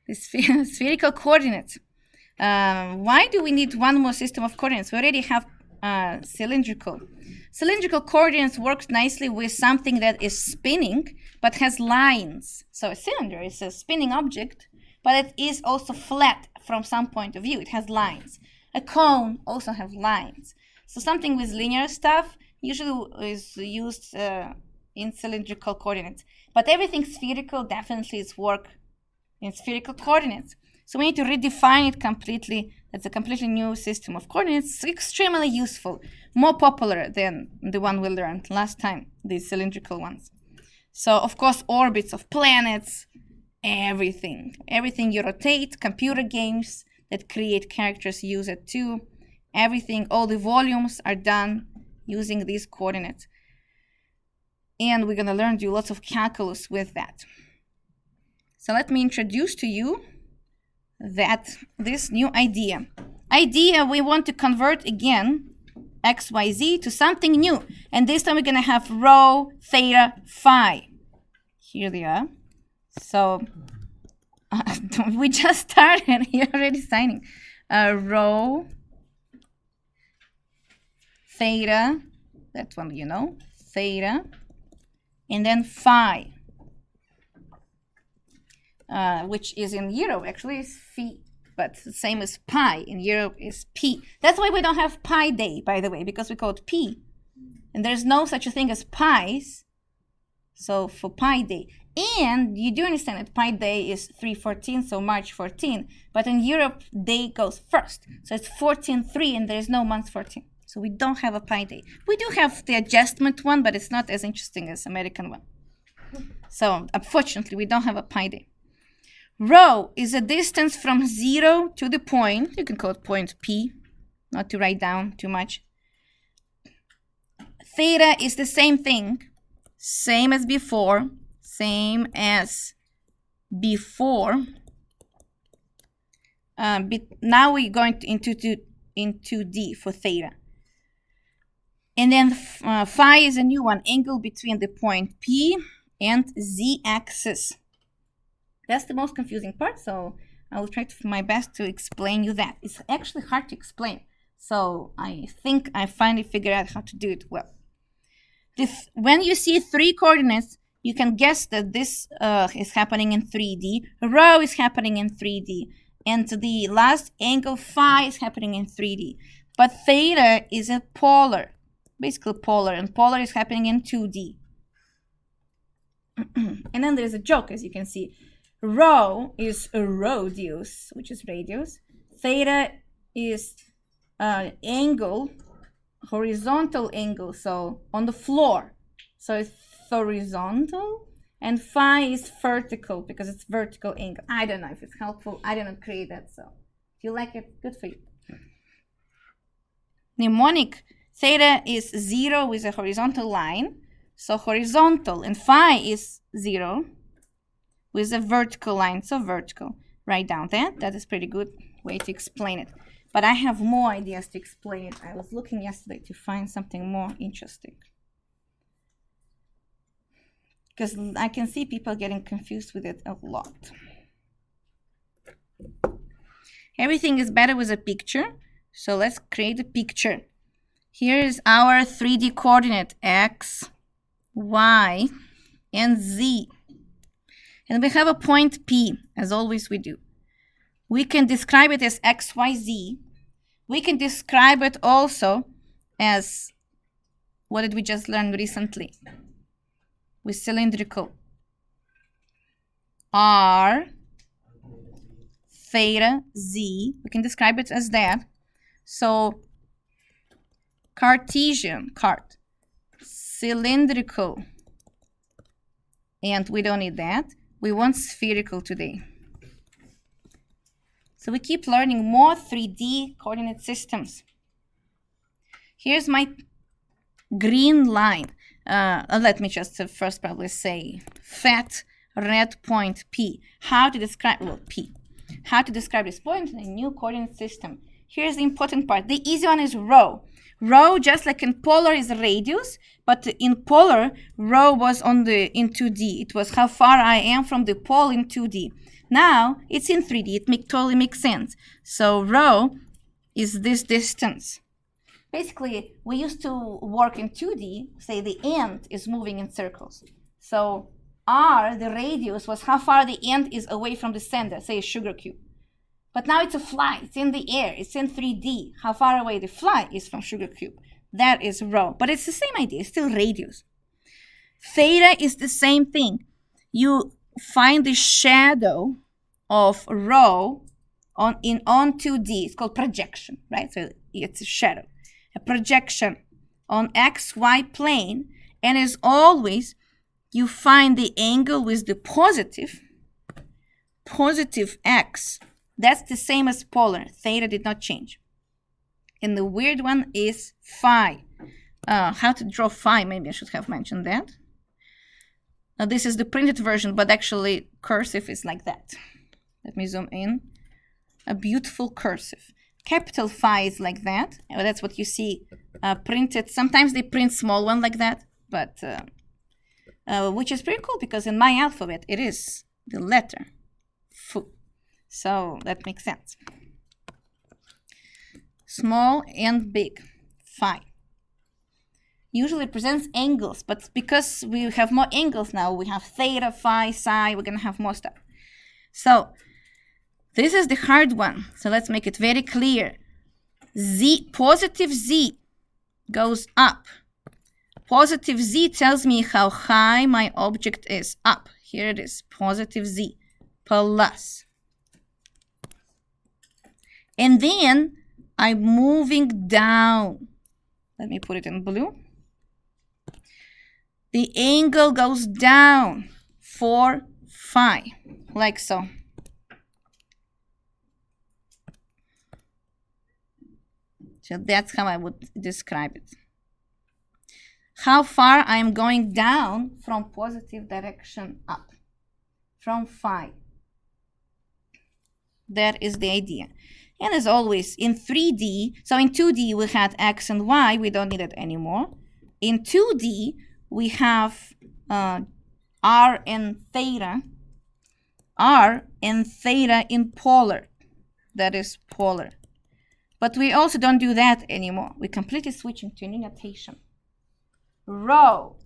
The spherical coordinates. Why do we need one more system of coordinates? We already have cylindrical. Cylindrical coordinates works nicely with something that is spinning but has lines. So a cylinder is a spinning object, but it is also flat from some point of view. It has lines. A cone also has lines. So something with linear stuff usually is used in cylindrical coordinates. But everything spherical definitely is work in spherical coordinates. So we need to redefine it completely. That's a completely new system of coordinates. It's extremely useful, more popular than the one we learned last time, the cylindrical ones. So of course, orbits of planets, everything you rotate, computer games that create characters use it too. Everything, all the volumes are done using these coordinates. And we're going to learn to do lots of calculus with that. So let me introduce to you this new idea. We want to convert again XYZ to something new. And this time we're going to have rho, theta, phi. Here they are. So we just started. You're already signing. Rho, theta, that one you know, theta, and then phi. Which is in Euro actually is phi, but the same as pi in Europe is p. That's why we don't have Pi Day, by the way, because we call it p. And there's no such a thing as pies. So for Pi Day. And you do understand that Pi Day is 3/14, so March 14. But in Europe, day goes first. So it's 14/3 and there's no month 14. So we don't have a Pi Day. We do have the adjustment one, but it's not as interesting as American one. So unfortunately, we don't have a Pi Day. Rho is a distance from 0 to the point. You can call it point P, not to write down too much. Theta is the same thing, same as before, but now we're going into D for theta. And then phi is a new one, angle between the point P and Z-axis. That's the most confusing part, so I will try my best to explain you that. It's actually hard to explain, so I think I finally figured out how to do it well. When you see 3 coordinates, you can guess that this is happening in 3D. Rho is happening in 3D, and the last angle phi is happening in 3D. But theta is a polar, basically polar, and polar is happening in 2D. And then there's a joke, as you can see. Rho is a radius, which is radius. Theta is angle, horizontal angle, so on the floor. So it's horizontal. And phi is vertical because it's vertical angle. I don't know if it's helpful. I didn't create that, so if you like it, good for you. Mnemonic, theta is 0 with a horizontal line. So horizontal, and phi is 0. With a vertical line, so vertical. Write down that. That is pretty good way to explain it. But I have more ideas to explain it. I was looking yesterday to find something more interesting. Because I can see people getting confused with it a lot. Everything is better with a picture. So let's create a picture. Here is our 3D coordinate, X, Y, and Z. And we have a point P, as always we do. We can describe it as X, Y, Z. We can describe it also as, what did we just learn recently? With cylindrical. R, theta, Z. We can describe it as that. So, Cartesian, cylindrical. And we don't need that. We want spherical today. So we keep learning more 3D coordinate systems. Here's my green line. Let me just first probably say fat red point P. How to describe, well, P. How to describe this point in a new coordinate system. Here's the important part. The easy one is rho. Rho, just like in polar, is radius, but in polar, rho was in 2D. It was how far I am from the pole in 2D. Now it's in 3D. It totally makes sense. So rho is this distance. Basically, we used to work in 2D, say the end is moving in circles. So r, the radius, was how far the end is away from the center, say a sugar cube. But now it's a fly, it's in the air, it's in 3D, how far away the fly is from sugar cube. That is rho, but it's the same idea, it's still radius. Theta is the same thing. You find the shadow of rho on 2D, it's called projection, right? So it's a shadow. A projection on XY plane, and as always, you find the angle with the positive x. That's the same as polar. Theta did not change. And the weird one is phi. How to draw phi, maybe I should have mentioned that. Now this is the printed version, but actually cursive is like that. Let me zoom in. A beautiful cursive. Capital phi is like that. That's what you see printed. Sometimes they print small one like that, but which is pretty cool because in my alphabet it is the letter Fu. So that makes sense. Small and big, phi. Usually represents angles, but because we have more angles now, we have theta, phi, psi, we're gonna have more stuff. So this is the hard one. So let's make it very clear. Z, positive Z goes up. Positive Z tells me how high my object is up. Here it is, positive Z plus. And then I'm moving down. Let me put it in blue. The angle goes down for phi, like so. So that's how I would describe it. How far I am going down from positive direction up, from phi. That is the idea. And as always, in 3D, so in 2D we had x and y, we don't need it anymore. In 2D, we have r and theta in polar. That is polar. But we also don't do that anymore. We completely switch into a new notation. Rho,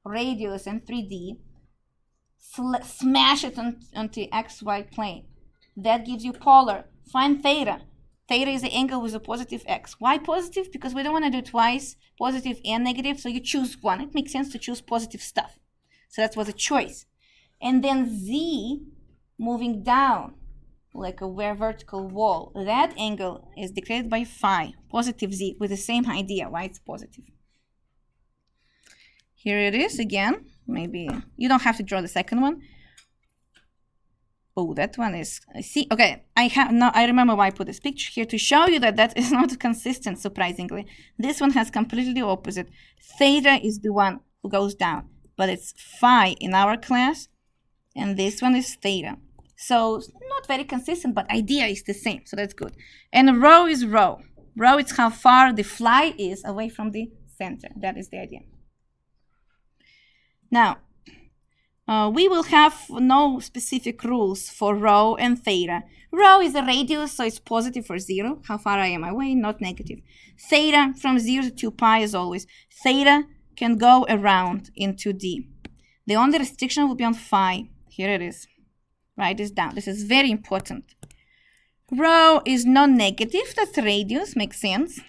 radius in 3D, smash it onto xy plane. That gives you polar. Find theta. Theta is the angle with a positive x. Why positive? Because we don't want to do twice positive and negative, so you choose one. It makes sense to choose positive stuff. So that was a choice. And then z, moving down, like a vertical wall. That angle is declared by phi, positive z, with the same idea why it's positive. Here it is again. Maybe you don't have to draw the second one. Oh, that one is, see, okay, I remember why I put this picture here to show you that that is not consistent, surprisingly. This one has completely opposite. Theta is the one who goes down, but it's phi in our class, and this one is theta. So not very consistent, but idea is the same, so that's good. And rho is rho. Rho is how far the fly is away from the center. That is the idea. Now, we will have no specific rules for rho and theta. Rho is a radius, so it's positive for 0. How far I am away, not negative. Theta, from 0 to 2 pi as always. Theta can go around in 2D. The only restriction will be on phi. Here it is. Write this down. This is very important. Rho is non-negative. That's radius. Makes sense.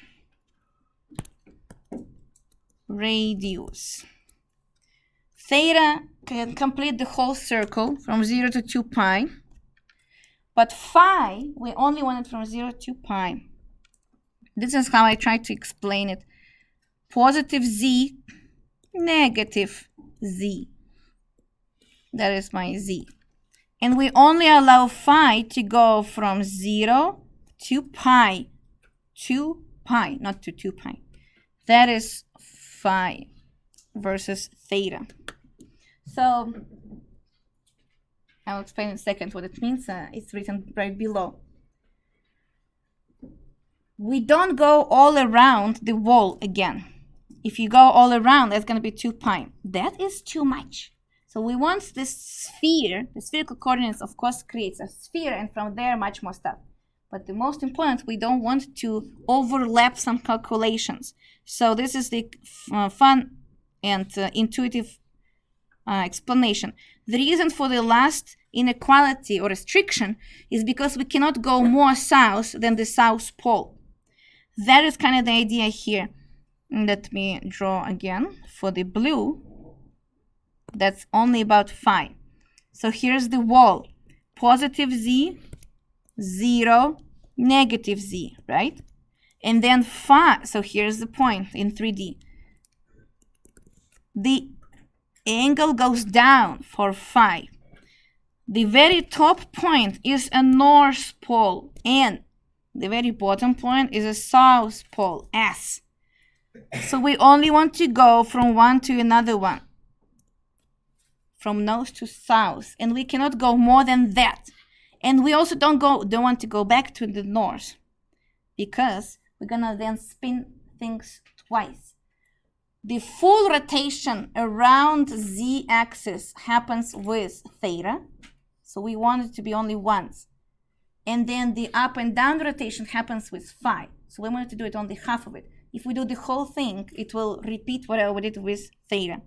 Radius. Theta can complete the whole circle from 0 to 2 pi. But phi, we only want it from 0 to pi. This is how I try to explain it. Positive z, negative z. That is my z. And we only allow phi to go from 0 to pi. 2 pi, not to 2 pi. That is phi versus theta. So I'll explain in a second what it means. It's written right below. we don't go all around the wall again. If you go all around, that's going to be 2 pi. That is too much. So we want this sphere, the spherical coordinates, of course, creates a sphere, and from there, much more stuff. But the most important, we don't want to overlap some calculations. So this is the fun and intuitive explanation. The reason for the last inequality or restriction is because we cannot go more south than the south pole. That is kind of the idea here. Let me draw again. For the blue, that's only about phi. So here's the wall. Positive z, 0, negative z, right? And then phi, so here's the point in 3D. The angle goes down for phi. The very top point is a north pole, and the very bottom point is a south pole, S. So we only want to go from one to another one, from north to south, and we cannot go more than that. And we also don't want to go back to the north, because we're gonna then spin things twice. The full rotation around z-axis happens with theta, so we want it to be only once. And then the up and down rotation happens with phi, so we wanted to do it only half of it. If we do the whole thing, it will repeat what we did with theta.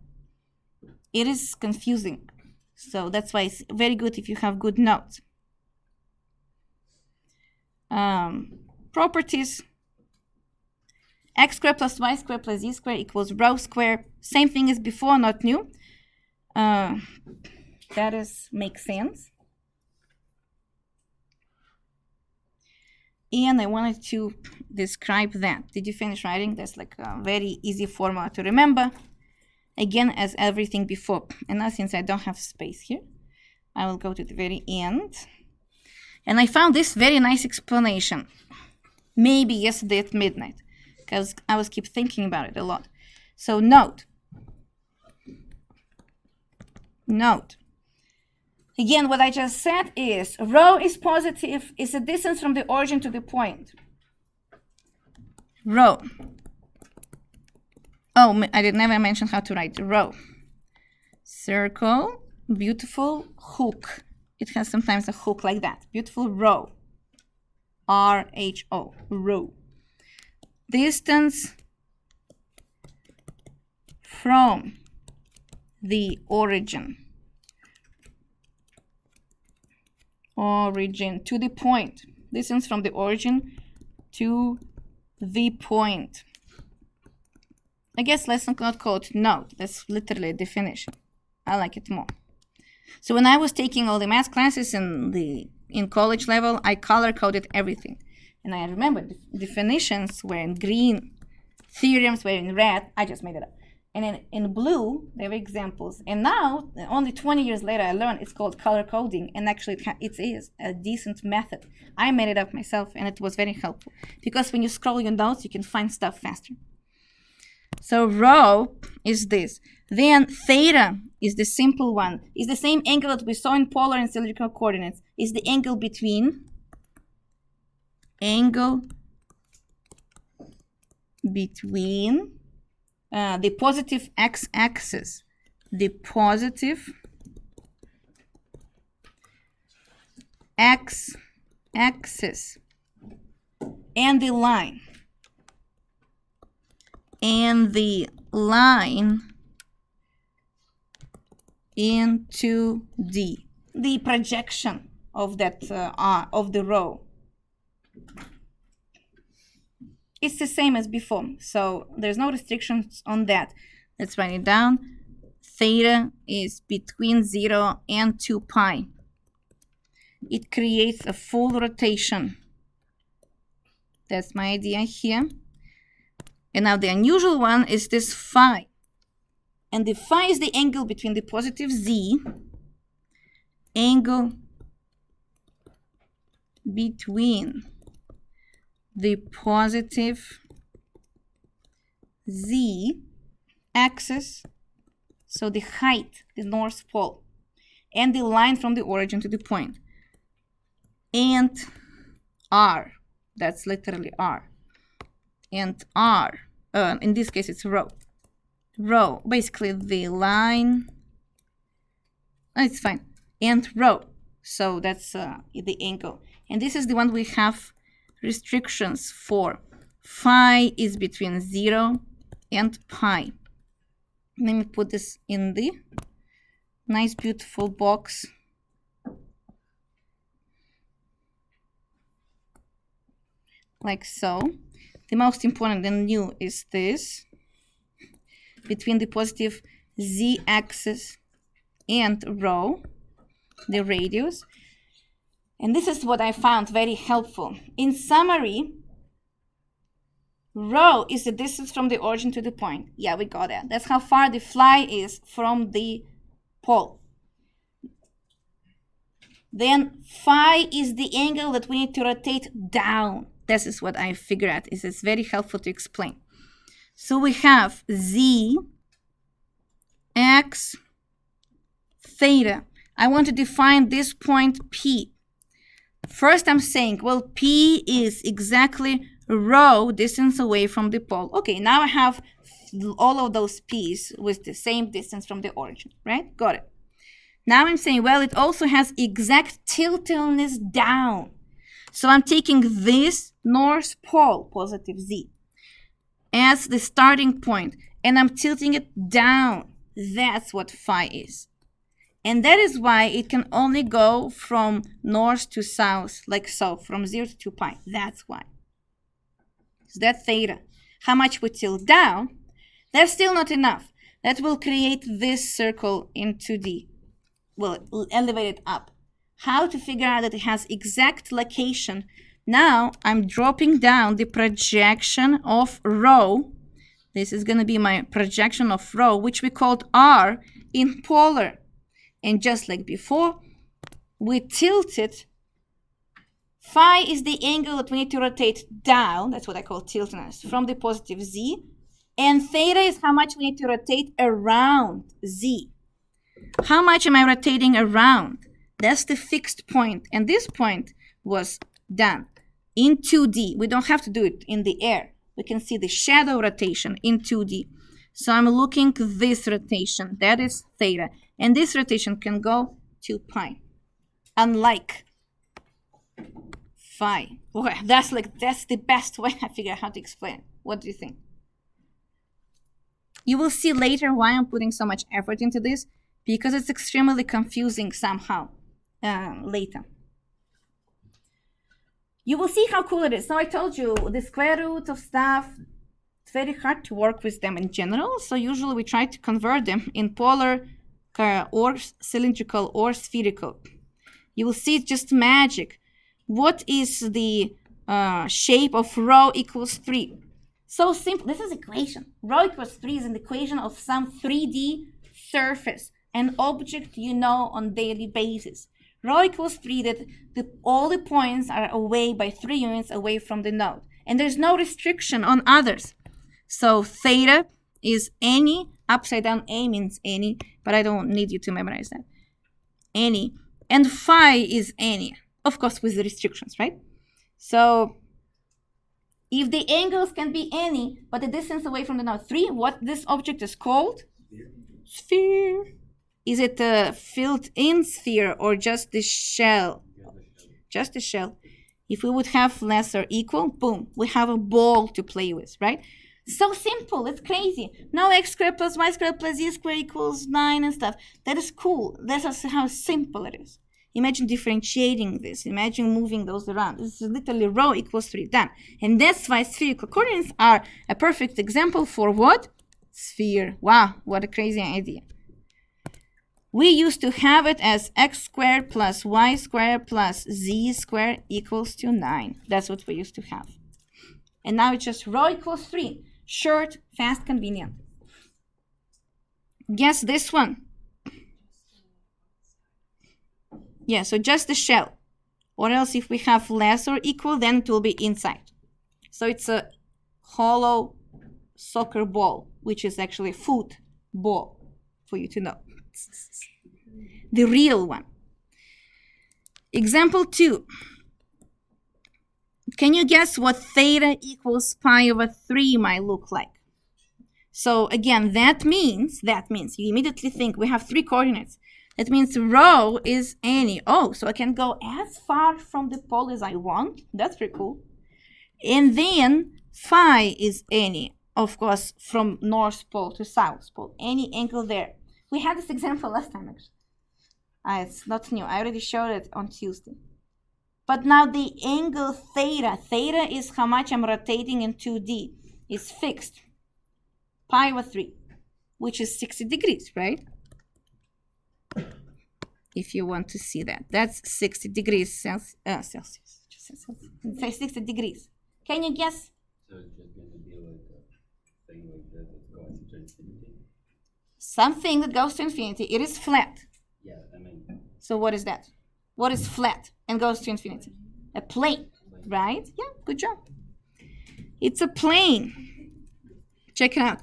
It is confusing, so that's why it's very good if you have good notes. Properties. X squared plus y squared plus z squared equals rho squared. Same thing as before, not new. That makes sense. And I wanted to describe that. Did you finish writing? That's like a very easy formula to remember. Again, as everything before. And now since I don't have space here, I will go to the very end. And I found this very nice explanation. Maybe yesterday at midnight, because I was keep thinking about it a lot. So note. Again, what I just said is rho is positive, is the distance from the origin to the point. Rho. Oh, I did never mention how to write rho. Circle, beautiful hook. It has sometimes a hook like that. Beautiful rho. R-H-O, rho. Distance from the origin to the point. Distance from the origin to the point. I guess let's not call it note. That's literally a definition. I like it more. So when I was taking all the math classes in college level, I color-coded everything. And I remember the definitions were in green, theorems were in red. I just made it up. And then in blue, there were examples. And now, only 20 years later, I learned it's called color coding. And actually, it is a decent method. I made it up myself, and it was very helpful. Because when you scroll your notes, you can find stuff faster. So rho is this. Then theta is the simple one. Is the same angle that we saw in polar and cylindrical coordinates. Is the angle between the positive x-axis, the positive x-axis, and the line, into the projection of that of the rho. It's the same as before, so there's no restrictions on that. Let's write it down. Theta is between 0 and 2 pi. It creates a full rotation. That's my idea here. And now the unusual one is this phi. And the phi is the angle between the positive z, angle between the positive z axis, so the height, the north pole, and the line from the origin to the point, and r, that's literally r. and R. In this case, it's rho. Rho, basically the line. It's fine. And rho. So that's the angle. And this is the one we have restrictions for. Phi is between 0 and pi. Let me put this in the nice, beautiful box. Like so. The most important and new is this. Between the positive z-axis and rho, the radius. And this is what I found very helpful. In summary, rho is the distance from the origin to the point. Yeah, we got that. That's how far the fly is from the pole. Then phi is the angle that we need to rotate down. This is what I figured out. It's very helpful to explain. So we have z, x, theta. I want to define this point P. First I'm saying, well, P is exactly rho distance away from the pole. Okay, now I have all of those P's with the same distance from the origin, right? Got it. Now I'm saying, well, it also has exact tiltedness down. So I'm taking this north pole, positive z, as the starting point, and I'm tilting it down. That's what phi is. And that is why it can only go from north to south, like so, from 0 to 2 pi. That's why. So that's theta. How much we tilt down, that's still not enough. That will create this circle in 2D. Well, elevate it up. How to figure out that it has exact location? Now I'm dropping down the projection of rho. This is going to be my projection of rho, which we called R in polar. And just like before, we tilted. Phi is the angle that we need to rotate down. That's what I call tiltedness, from the positive z. And theta is how much we need to rotate around z. How much am I rotating around? That's the fixed point. And this point was done in 2D. We don't have to do it in the air. We can see the shadow rotation in 2D. So I'm looking at this rotation. That is theta. And this rotation can go to pi. Unlike phi. Okay, that's the best way I figure out how to explain it. What do you think? You will see later why I'm putting so much effort into this, because it's extremely confusing somehow later. You will see how cool it is. So I told you the square root of stuff, it's very hard to work with them in general. So usually we try to convert them in polar or cylindrical or spherical. You will see it's just magic. What is the shape of rho equals 3? So simple. This is equation. Rho equals 3 is an equation of some 3D surface, an object you know on daily basis. Rho equals 3, that all the points are away by 3 units away from the node. And there's no restriction on others. So theta is any, upside down A means any, but I don't need you to memorize that. Any. And phi is any. Of course, with the restrictions, right? So if the angles can be any, but the distance away from the node 3, what this object is called? Sphere. Is it a filled-in sphere or just the shell? Just the shell. If we would have less or equal, boom, we have a ball to play with, right? So simple, it's crazy. No x squared plus y squared plus z squared equals 9 and stuff. That is cool. That's how simple it is. Imagine differentiating this. Imagine moving those around. This is literally rho equals 3, done. And that's why spherical coordinates are a perfect example for what? Sphere. Wow, what a crazy idea. We used to have it as x squared plus y squared plus z squared equals to 9. That's what we used to have. And now it's just rho equals 3. Short, fast, convenient. Guess this one. Yeah, so just the shell. Or else if we have less or equal, then it will be inside. So it's a hollow soccer ball, which is actually a football, for you to know. The real one. Example 2. can you guess what theta equals pi over 3 might look like? So again, that means, you immediately think we have 3 coordinates. That means rho is any. Oh, so I can go as far from the pole as I want. That's pretty cool. And then phi is any, of course, from north pole to south pole. Any angle there. We had this example last time, actually. It's not new. I already showed it on Tuesday. But now the angle theta is how much I'm rotating in 2D, is fixed. Pi over 3, which is 60 degrees, right? If you want to see that. That's 60 degrees Celsius. 60 degrees. Can you guess? So it's just going to be like a thing like that that goes to infinity? Something that goes to infinity. It is flat. Yeah, I mean. So what is that? What is flat and goes to infinity? A plane, right? Yeah, good job. It's a plane. Check it out.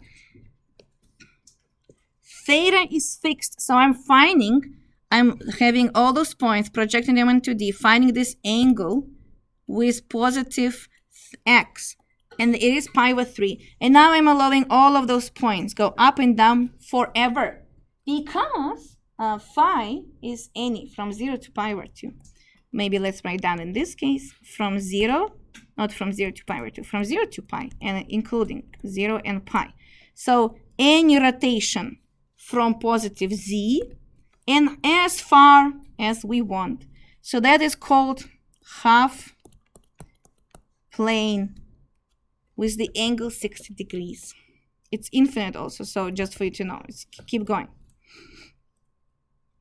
Theta is fixed, so I'm having all those points, projecting them into D, finding this angle with positive x, and it is pi over 3. And now I'm allowing all of those points go up and down forever, because phi is any from 0 to pi over 2. Maybe let's write down in this case from 0, not from 0 to pi over 2, from 0 to pi, and including 0 and pi. So any rotation from positive z and as far as we want. So that is called half plane with the angle 60 degrees. It's infinite also, so just for you to know, keep going.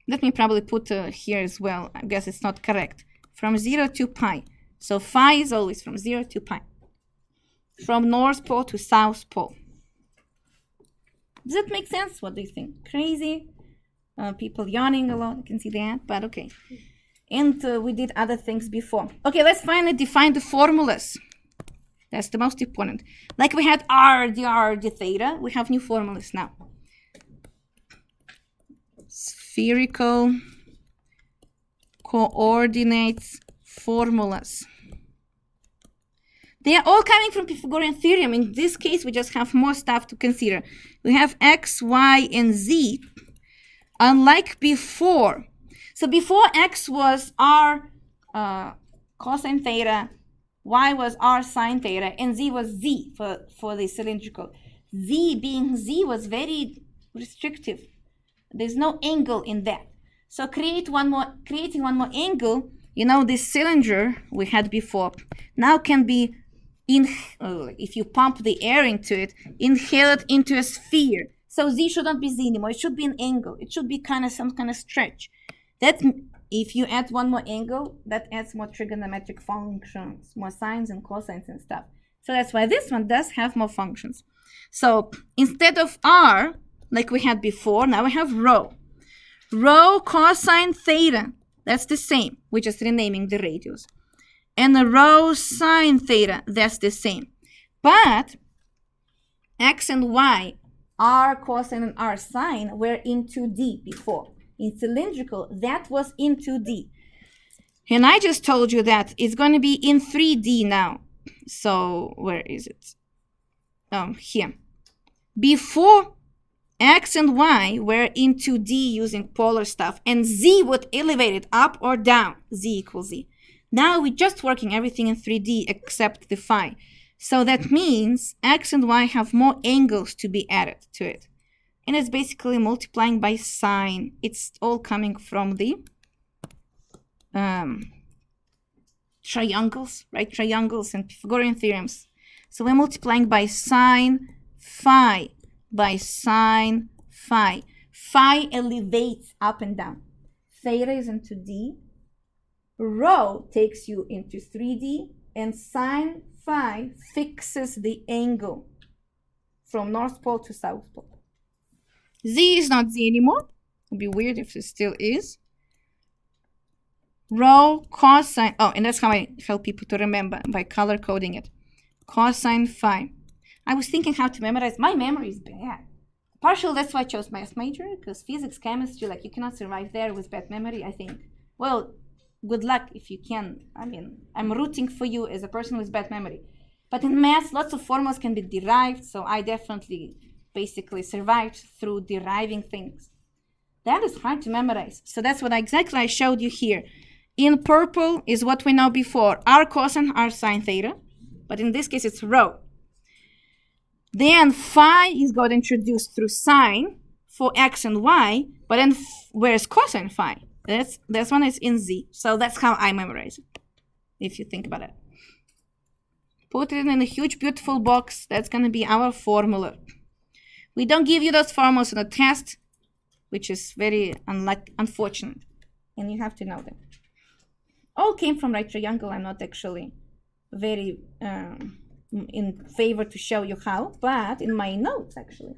Let me probably put here as well. I guess it's not correct. From 0 to pi. So phi is always from 0 to pi. From North Pole to South Pole. Does that make sense? What do you think? Crazy? People yawning a lot. You can see that, but okay. And we did other things before. Okay, let's finally define the formulas. That's the most important. Like we had r, d theta. We have new formulas now. Spherical coordinates formulas. They are all coming from Pythagorean theorem. In this case, we just have more stuff to consider. We have x, y, and z, unlike before. So before x was r cosine theta, y was r sine theta, and z was z for the cylindrical. Being z was very restrictive. There's no angle in that. So creating one more angle, you know, this cylinder we had before now can be if you pump the air into it, inhaled into a sphere. So z should not be z anymore. It should be an angle. It should be some kind of stretch. That if you add one more angle, that adds more trigonometric functions, more sines and cosines and stuff. So that's why this one does have more functions. So instead of r, like we had before, now we have rho. Rho cosine theta. That's the same. We're just renaming the radius. And the rho sine theta, that's the same. But x and y, r cosine and r sine, were in 2D before. In cylindrical, that was in 2D. And I just told you that it's going to be in 3D now. So where is it? Here. Before, x and y were in 2D using polar stuff, and z would elevate it up or down, z equals z. Now we're just working everything in 3D except the phi. So that means x and y have more angles to be added to it. And it's basically multiplying by sine. It's all coming from the triangles, right? Triangles and Pythagorean theorems. So we're multiplying by sine phi, by sine phi. Phi elevates up and down. Theta is into D. Rho takes you into 3D. And sine phi fixes the angle from North Pole to South Pole. Z is not Z anymore. It'd be weird if it still is. Rho cosine. Oh, and that's how I help people to remember, by color coding it. Cosine phi. I was thinking how to memorize. My memory is bad. Partially, that's why I chose math major, because physics, chemistry, like you cannot survive there with bad memory, I think. Well, good luck if you can. I mean, I'm rooting for you as a person with bad memory. But in math, lots of formulas can be derived, so I definitely basically survived through deriving things. That is hard to memorize. So that's what exactly I showed you here. In purple is what we know before, r cosine, r sine theta. But in this case, it's rho. Then phi is got introduced through sine for x and y, but then where's cosine phi? This one is in z. So that's how I memorize it, if you think about it. Put it in a huge, beautiful box. That's going to be our formula. We don't give you those formulas in a test, which is very unfortunate. And you have to know them. All came from right triangle. I'm not actually very in favor to show you how, but in my notes, actually,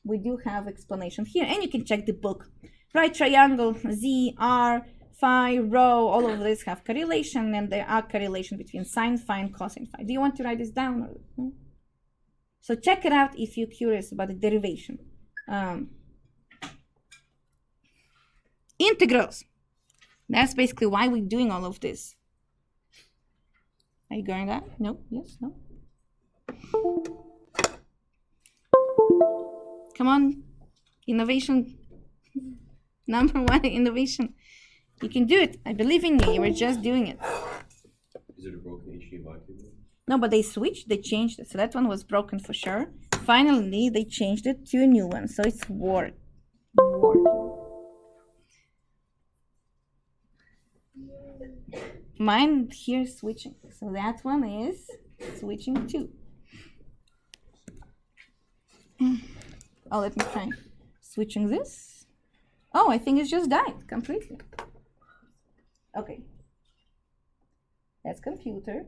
we do have explanation here. And you can check the book. Right triangle, z, r, phi, rho, all of this have correlation, and there are correlation between sine phi and cosine phi. Do you want to write this down? So check it out if you're curious about the derivation. Integrals. That's basically why we're doing all of this. Are you going that? No? Yes? No? Come on. Innovation. Number one, innovation. You can do it. I believe in you. You were just doing it. Is it a broken HDMI cable? No, but they switched. They changed it. So that one was broken for sure. Finally, they changed it to a new one. So it's working. Mine here is switching. So that one is switching too. Oh, let me try switching this. Oh, I think it's just died completely. Okay. That's computer.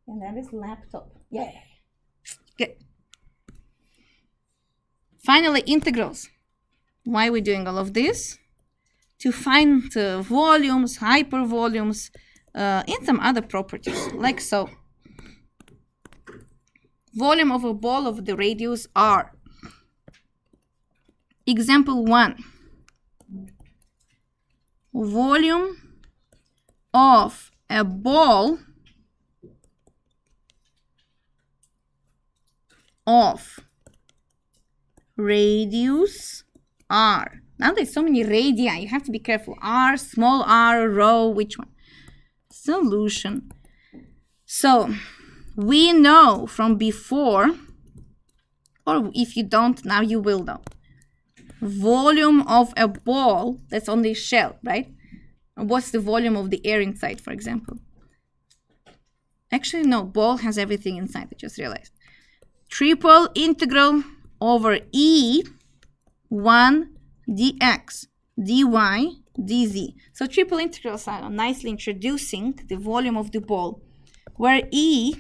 And that is laptop. Yeah. Good. Finally, integrals. Why are we doing all of this? To find volumes, hypervolumes, and some other properties, like so. Volume of a ball of the radius r. Example 1. Volume of a ball of radius r. Now there's so many radii, you have to be careful. R, small r, rho, which one? Solution. So we know from before, or if you don't, now you will know. Volume of a ball, that's on the shell, right? What's the volume of the air inside, for example? Actually, no, ball has everything inside, I just realized. Triple integral over E1 dx, dy, dz. So triple integrals are nicely introducing the volume of the ball, where E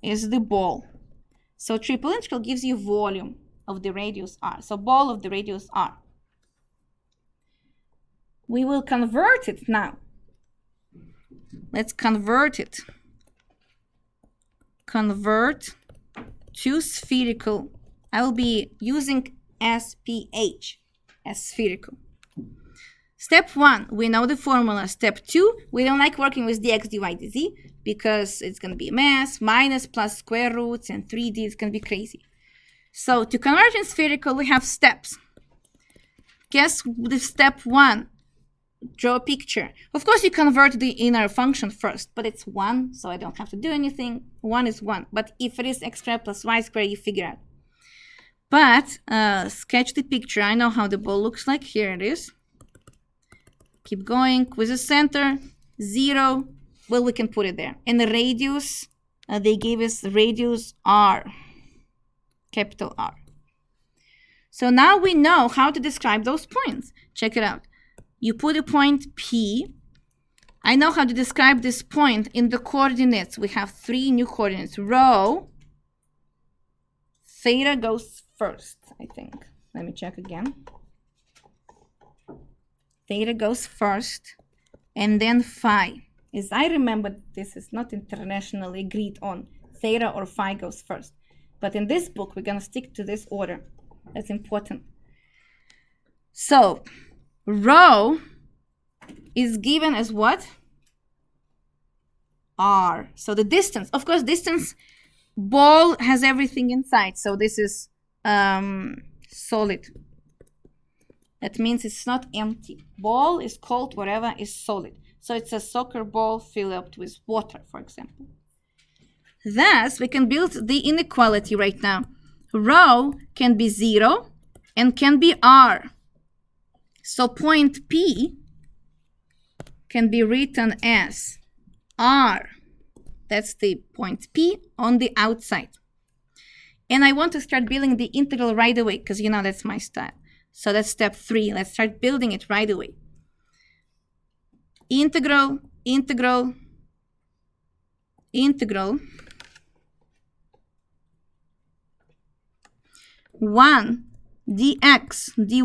is the ball. So triple integral gives you volume of the radius r. So ball of the radius r. We will convert it now. Let's convert it. Convert to spherical. I will be using SPH as spherical. Step 1, we know the formula. Step 2, we don't like working with dx, dy, dz because it's going to be mass, minus, plus, square roots, and 3D is going to be crazy. So to convert in spherical, we have steps. Guess the step 1. Draw a picture. Of course, you convert the inner function first, but it's 1, so I don't have to do anything. 1 is 1. But if it is x squared plus y squared, you figure out. But sketch the picture. I know how the ball looks like. Here it is. Keep going with the center, 0. Well, we can put it there. And the radius, they gave us the radius r, capital R. So now we know how to describe those points. Check it out. You put a point P. I know how to describe this point in the coordinates. We have 3 new coordinates. Rho, theta goes first, I think. Let me check again. Theta goes first, and then phi. As I remember, this is not internationally agreed on. Theta or phi goes first. But in this book, we're going to stick to this order. That's important. So, rho is given as what? R. So the distance, of course, distance, ball has everything inside. So this is solid. That means it's not empty. Ball is cold, whatever is solid. So it's a soccer ball filled up with water, for example. Thus, we can build the inequality right now. Rho can be 0 and can be R. So point P can be written as R. That's the point P on the outside. And I want to start building the integral right away because, you know, that's my style. So that's step 3. Let's start building it right away. Integral, integral, integral. 1 dx dy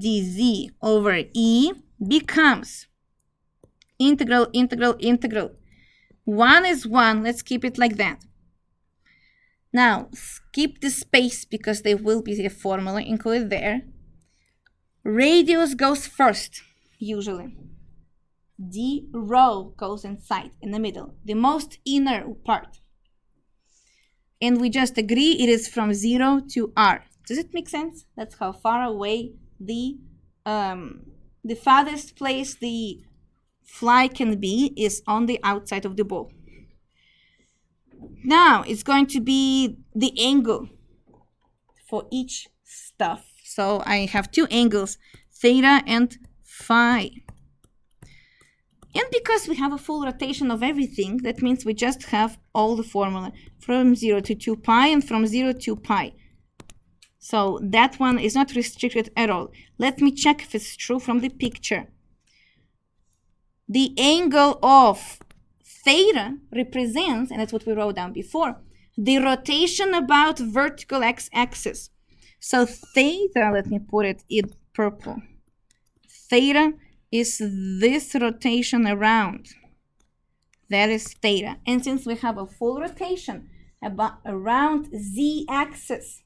dz over E becomes integral, integral, integral. 1 is 1. Let's keep it like that. Now, skip the space because there will be a formula included there. Radius goes first, usually. D rho goes inside, in the middle, the most inner part. And we just agree it is from 0 to R. Does it make sense? That's how far away the farthest place the fly can be is on the outside of the ball. Now it's going to be the angle for each stuff. So I have 2 angles, theta and phi. And because we have a full rotation of everything, that means we just have all the formula from 0 to 2 pi and from 0 to pi. So that one is not restricted at all. Let me check if it's true from the picture. The angle of theta represents, and that's what we wrote down before, the rotation about vertical x-axis. So theta, let me put it in purple. Theta is this rotation around. That is theta. And since we have a full rotation around z-axis,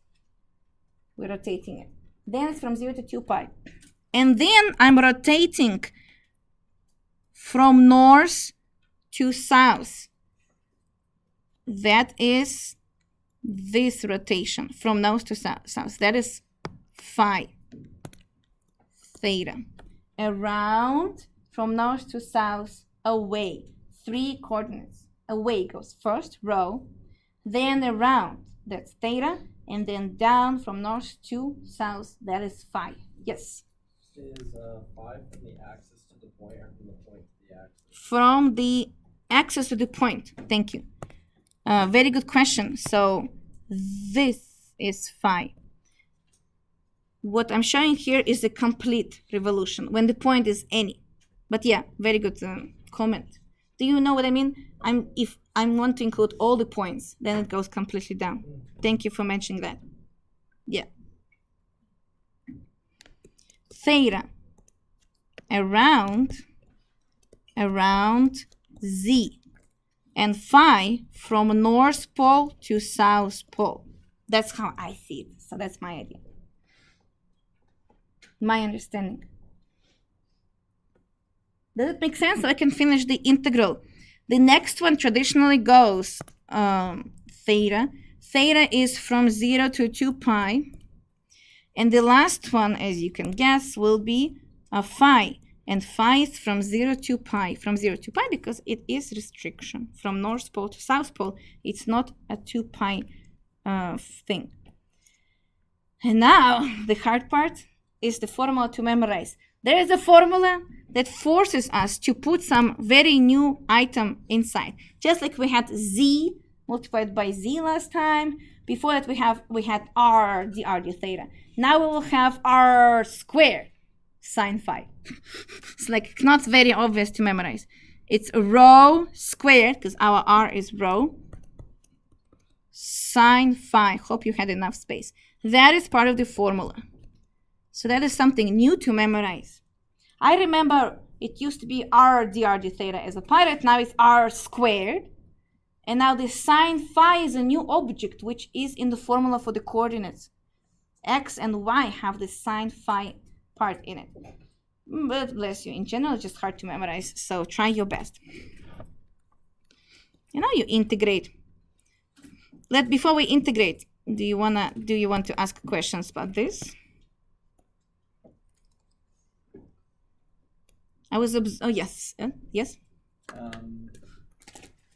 we're rotating it. Then it's from 0 to 2 pi. And then I'm rotating from north to south. That is this rotation from north to south. That is phi, theta. Around, from north to south, away. 3 coordinates. Away goes first, rho, then around, that's theta, and then down from north to south, that is phi. Yes? Is phi from the axis to the point or from the point to the axis? From the axis to the point. Thank you. Very good question. So this is phi. What I'm showing here is the complete revolution when the point is any. But yeah, very good comment. Do you know what I mean? If I want to include all the points, then it goes completely down. Thank you for mentioning that. Yeah. Theta around z, and phi from north pole to south pole. That's how I see it. So that's my idea. My understanding. Does it make sense? So I can finish the integral. The next one traditionally goes theta. Theta is from 0 to 2 pi. And the last one, as you can guess, will be phi. And phi is from 0 to pi. From 0 to pi because it is restriction. From north pole to south pole, it's not a 2 pi thing. And now, the hard part is the formula to memorize. There is a formula that forces us to put some very new item inside. Just like we had z multiplied by z last time. Before that we had r d theta. Now we will have r squared sine phi. It's like not very obvious to memorize. It's rho squared, because our r is rho, sine phi. Hope you had enough space. That is part of the formula. So that is something new to memorize. I remember it used to be r d theta as a pilot. Now it's r squared. And now the sine phi is a new object, which is in the formula for the coordinates. X and y have the sine phi part in it. But bless you, in general, it's just hard to memorize. So try your best. And now you integrate. Before we integrate, do you want to ask questions about this? Oh yes, yes.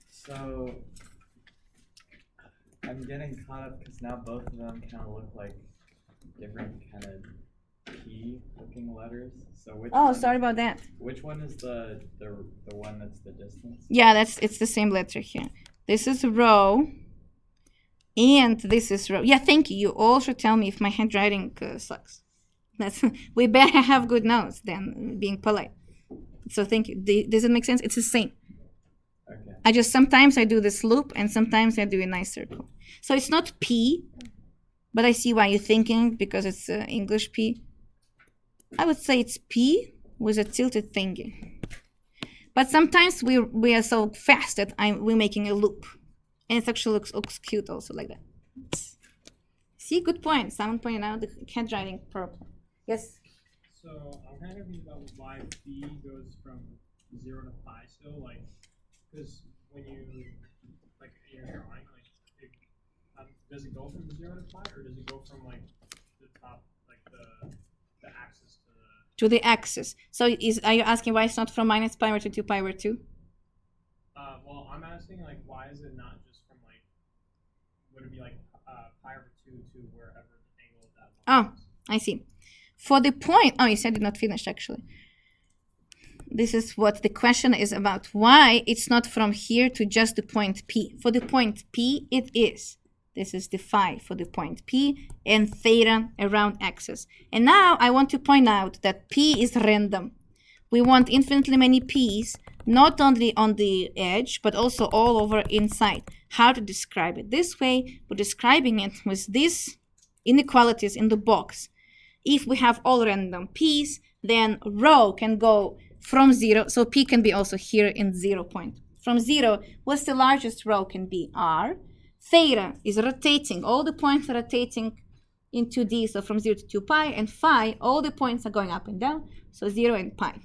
So I'm getting caught up because now both of them kind of look like different kind of P-looking letters. So Sorry about that. Which one is the one that's the distance? Yeah, it's the same letter here. This is row, and this is row. Yeah, thank you. You all should tell me if my handwriting sucks. We better have good notes than being polite. So thank you. Does it make sense? It's the same. Okay. Sometimes I do this loop, and sometimes I do a nice circle. So it's not P, but I see why you're thinking, because it's English P. I would say it's P with a tilted thingy. But sometimes we are so fast that we're making a loop. And it actually looks cute also like that. See, good point. Someone pointed out the handwriting problem. Yes? So I'm kind of confused about why B goes from 0 to pi still, like, because when you, like, you're drawing, like, does it go from 0 to pi, or does it go from, like, the top, like, the axis to the axis? So are you asking why it's not from minus pi over to 2 pi over 2? Well, I'm asking, like, why is it not just from, like, would it be, like, pi over 2 to wherever the angle of that line is? I see. For the point, you said it not finished actually. This is what the question is about. Why it's not from here to just the point P. For the point P, it is. This is the phi for the point P and theta around axis. And now I want to point out that P is random. We want infinitely many P's, not only on the edge, but also all over inside. How to describe it? This way, we're describing it with these inequalities in the box. If we have all random P's, then rho can go from 0. So P can be also here in 0 point. From 0, what's the largest rho can be? R. Theta is rotating. All the points are rotating into D. So from 0 to 2 pi. And phi, all the points are going up and down. So 0 and pi.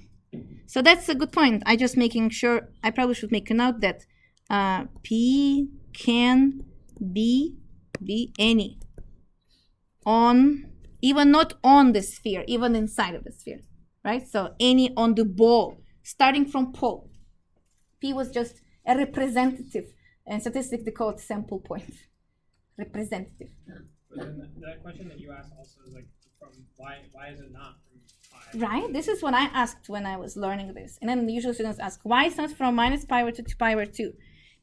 So that's a good point. I just making sure, I probably should make a note that P can be any on, even not on the sphere, even inside of the sphere, right? So any on the ball, starting from pole. P was just a representative, and statistics they call it sample point. Representative. But then that question that you asked also is like, from why is it not from pi? Right? This is what I asked when I was learning this. And then usually students ask, why it's not from minus pi over to 2 pi over 2?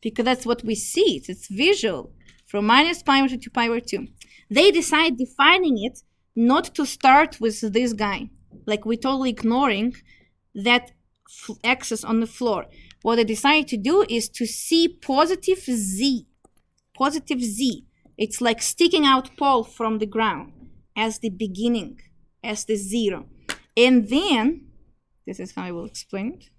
Because that's what we see. It's visual. From minus pi over to 2 pi over 2. They decide defining it not to start with this guy. Like we're totally ignoring that axis on the floor. What they decide to do is to see positive z. Positive z. It's like sticking out pole from the ground as the beginning, as the 0. And then, this is how I will explain it.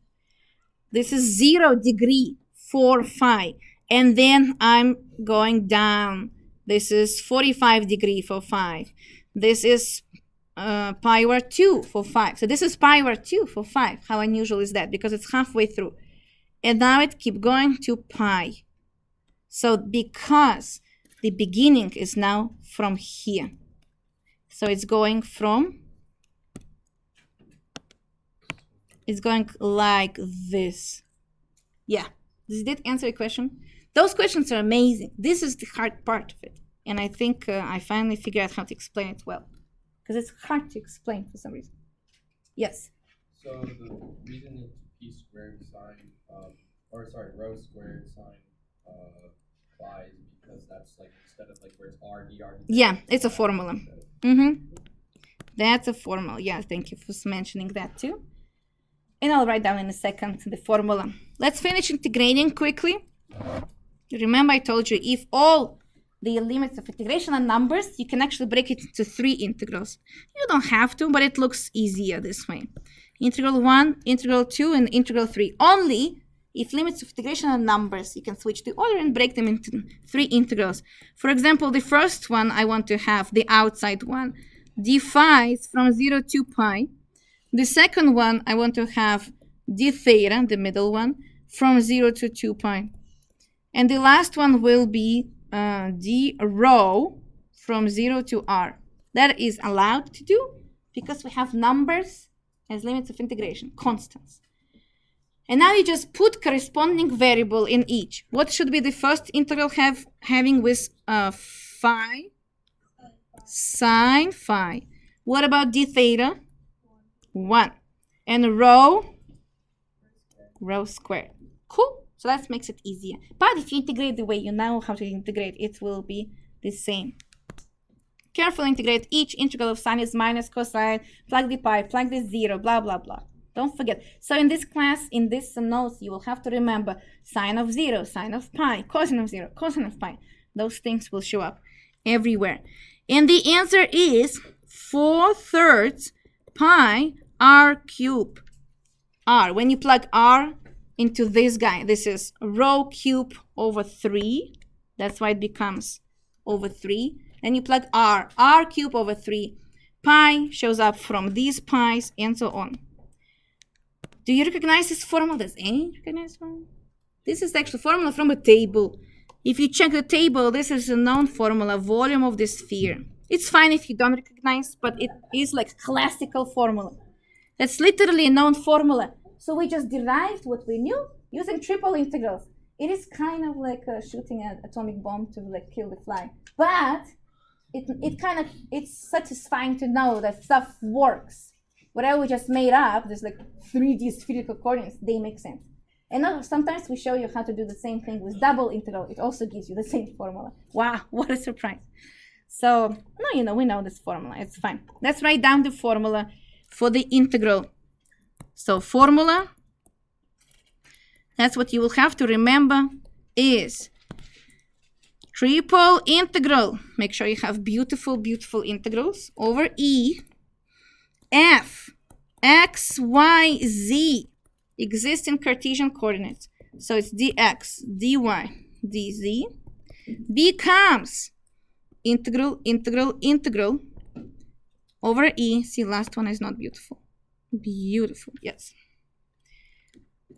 This is 0 degree for phi. And then I'm going down. This is 45 degree for 5. This is pi over 2 for 5. So this is pi over 2 for 5. How unusual is that? Because it's halfway through. And now it keeps going to pi. So because the beginning is now from here. So it's going like this. Yeah. Does that answer your question? Those questions are amazing. This is the hard part of it. And I think I finally figured out how to explain it well. Because it's hard to explain for some reason. Yes? So the reason it's P squared sine, rho squared sine phi is because that's like instead of like where it's r dr. Yeah, it's a formula. That's a formula. Yeah, thank you for mentioning that too. And I'll write down in a second the formula. Let's finish integrating quickly. Remember I told you if all the limits of integration are numbers, you can actually break it into 3 integrals. You don't have to, but it looks easier this way. Integral 1, integral 2, and integral 3. Only if limits of integration are numbers, you can switch the order and break them into 3 integrals. For example, the first one, I want to have the outside one. D phi is from 0 to pi. The second one, I want to have d theta, the middle one, from 0 to 2 pi. And the last one will be d rho from 0 to r. That is allowed to do because we have numbers as limits of integration, constants. And now you just put corresponding variable in each. What should be the first integral having with phi? Sine phi. What about d theta? 1. And rho squared. Cool. So that makes it easier. But if you integrate the way you know how to integrate, it will be the same. Carefully integrate each integral of sine is minus cosine, plug the pi, plug the 0, blah, blah, blah. Don't forget. So in this class, in this notes, you will have to remember sine of 0, sine of pi, cosine of 0, cosine of pi. Those things will show up everywhere. And the answer is 4/3 pi r cube r. When you plug r into this guy, this is rho cube over 3. That's why it becomes over 3. Then you plug r cube over 3. Pi shows up from these pi's and so on. Do you recognize this formula? Does any recognize formula? This is actually formula from a table. If you check the table, this is a known formula, volume of the sphere. It's fine if you don't recognize, but it is like classical formula. That's literally a known formula. So we just derived what we knew using triple integrals. It is kind of like shooting an atomic bomb to like kill the fly. But it's satisfying to know that stuff works. Whatever we just made up, there's like 3D spherical coordinates, they make sense. And now sometimes we show you how to do the same thing with double integral. It also gives you the same formula. Wow, what a surprise. So, no, we know this formula. It's fine. Let's write down the formula for the integral. So formula, that's what you will have to remember, is triple integral. Make sure you have beautiful, beautiful integrals over E f x, y, z exist in Cartesian coordinates. So it's dx, dy, dz becomes integral over E. See, last one is not beautiful. Beautiful, yes.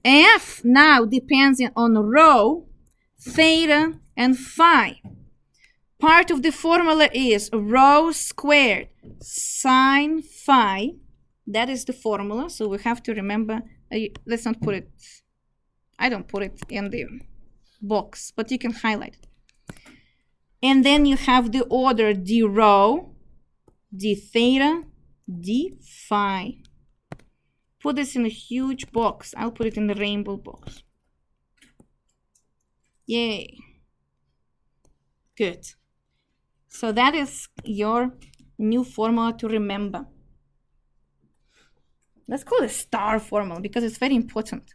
F now depends on rho, theta, and phi. Part of the formula is rho squared sine phi. That is the formula, so we have to remember. Let's not put it, I don't put it in the box, but you can highlight it. And then you have the order d rho, d theta, d phi. Put this in a huge box. I'll put it in the rainbow box. Yay. Good. So that is your new formula to remember. Let's call it star formula because it's very important.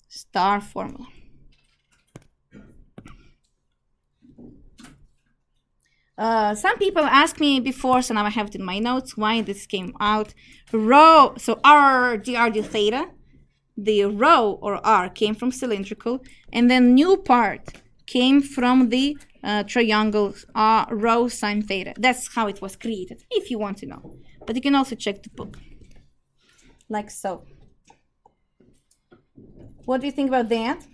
Star formula. Some people asked me before, so now I have it in my notes, why this came out. Rho, so r dr d theta, the rho or r came from cylindrical, and then new part came from the triangle rho sine theta. That's how it was created, if you want to know. But you can also check the book, like so. What do you think about that?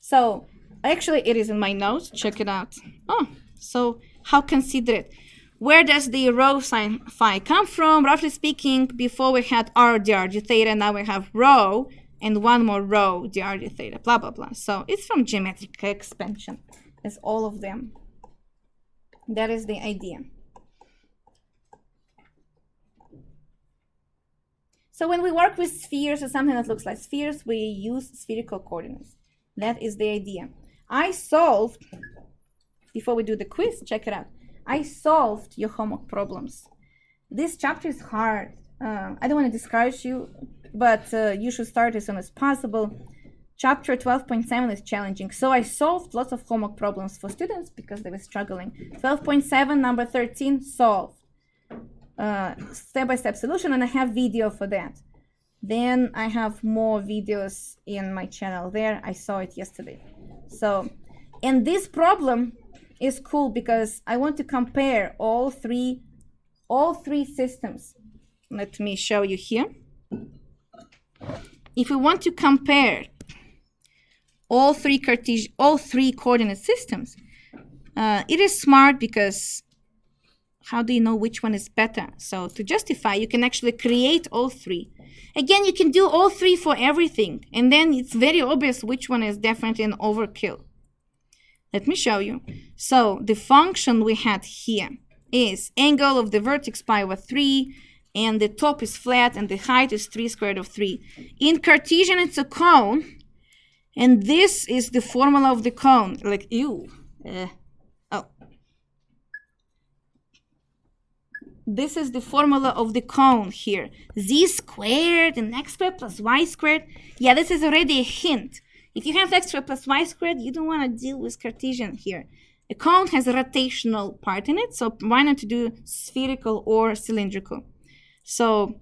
So, actually, it is in my notes. Check it out. Oh, so how considerate. Where does the rho sine phi come from? Roughly speaking, before we had r dr d theta, now we have rho and one more rho dr d theta, blah, blah, blah. So it's from geometric expansion. It's all of them. That is the idea. So when we work with spheres or something that looks like spheres, we use spherical coordinates. That is the idea. I solved, before we do the quiz, check it out. I solved your homework problems. This chapter is hard. I don't want to discourage you, but you should start as soon as possible. Chapter 12.7 is challenging. So I solved lots of homework problems for students because they were struggling. 12.7, number 13, solved. Step-by-step solution, and I have video for that. Then I have more videos in my channel there. I saw it yesterday. So, and this problem is cool because I want to compare all three systems. let me show you here. If we want to compare all three coordinate systems, it is smart because how do you know which one is better? So to justify, you can actually create all three. Again, you can do all three for everything, and then it's very obvious which one is definitely an overkill. Let me show you. So the function we had here is angle of the vertex pi over 3, and the top is flat, and the height is 3 square root of 3. In Cartesian, it's a cone, and this is the formula of the cone. Like, ew. This is the formula of the cone here. Z squared and x squared plus y squared. Yeah, this is already a hint. If you have x squared plus y squared, you don't want to deal with Cartesian here. A cone has a rotational part in it, so why not to do spherical or cylindrical? So,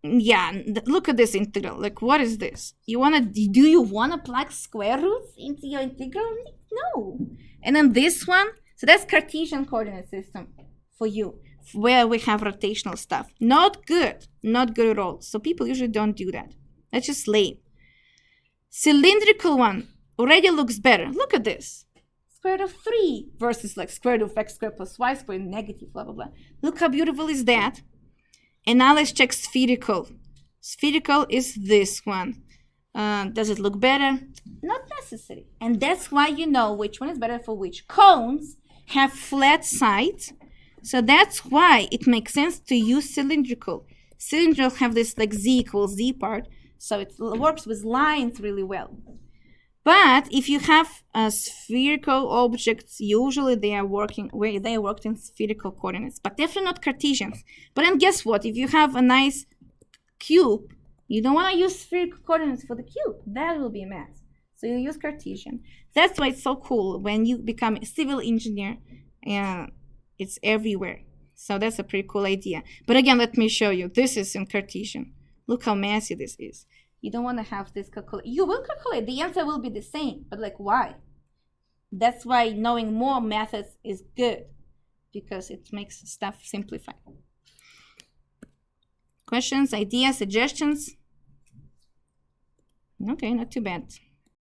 yeah, look at this integral. Like, what is this? Do you want to plug square roots into your integral? No. And then this one, so that's Cartesian coordinate system for you, where we have rotational stuff. Not good at all. So people usually don't do that. That's just lame. Cylindrical one already looks better. Look at this. Square root of 3 versus like square root of x squared plus y squared negative, blah, blah, blah. Look how beautiful is that. And now let's check spherical. Spherical is this one. Does it look better? Not necessary. And that's why you know which one is better for which. Cones have flat sides. So that's why it makes sense to use cylindrical. Cylindrical have this like z equals z part. So it works with lines really well. But if you have spherical objects, usually they worked in spherical coordinates, but definitely not Cartesians. But then guess what? If you have a nice cube, you don't want to use spherical coordinates for the cube. That will be a mess. So you use Cartesian. That's why it's so cool when you become a civil engineer, and it's everywhere. So that's a pretty cool idea. But again, let me show you. This is in Cartesian. Look how messy this is. You don't want to have this calculate. You will calculate. The answer will be the same. But like, why? That's why knowing more methods is good, because it makes stuff simplified. Questions, ideas, suggestions? Okay, not too bad.